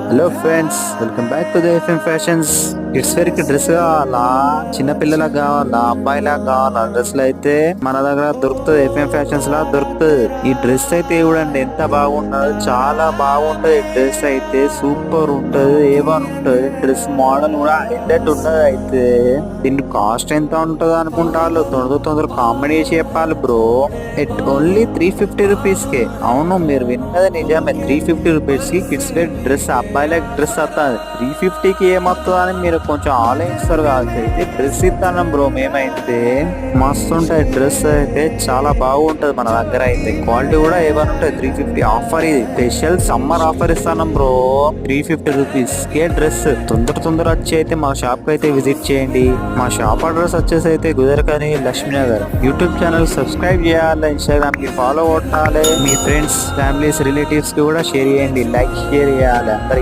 Hello friends, welcome back to the FM fashions. Kids wear కి dress కావాలా, చిన్న పిల్లలకు కావాలా, అబ్బాయిలకు కావాలా డ్రెస్సులు అయితే మన దగ్గర దొరుకుతుంది. ఎఫ్ఎం ఫ్యాషన్స్ లా దొరుకుతుంది. ఈ డ్రెస్ అయితే చూడండి ఎంత బాగుంటది, చాలా బాగుంటది. డ్రెస్ అయితే సూపర్ ఉంటది, ఏవన్ ఉంటది. డ్రెస్ మోడల్ కూడా హైలైట్ ఉంటది. అయితే దీని కాస్ట్ ఎంత ఉంటది అనుకుంటారు? తొందర కామెడీ చేసి చెప్పాలి బ్రో. ఎట్ ఓన్లీ 350 రూపీస్ కే. అవును, మీరు విన్నది నిజమే. 350 రూపీస్ కి కిడ్స్ వేర్ డ్రెస్, అబ్బాయిలకు డ్రెస్ వస్తుంది. 350కి ఏమవుతుంది అని మీరు కొంచెం ఆలోచిస్తారు కావచ్చు. అయితే డ్రెస్ ఇస్తాను బ్రో. మేమైతే మస్తు ఉంటాయి. డ్రెస్ అయితే చాలా బాగుంటది మన దగ్గర. అయితే క్వాలిటీ కూడా ఏమైనా ఉంటుంది. 350 ఆఫర్, ఇది స్పెషల్ సమ్మర్ ఆఫర్ ఇస్తాను బ్రో. 350 రూపీస్ కే డ్రెస్. తొందర వచ్చి అయితే మా షాప్ కి అయితే విజిట్ చేయండి. మా షాప్ అడ్రస్ వచ్చేసి అయితే గుజరకని లక్ష్మీనగర్. యూట్యూబ్ ఛానల్ సబ్స్క్రైబ్ చేయాలి, ఇన్స్టాగ్రామ్ కి ఫాలో కొట్టాలి. మీ ఫ్రెండ్స్, ఫ్యామిలీస్, రిలేటివ్స్ కి కూడా షేర్ చేయండి, లైక్ షేర్ చేయాలి అందరికి.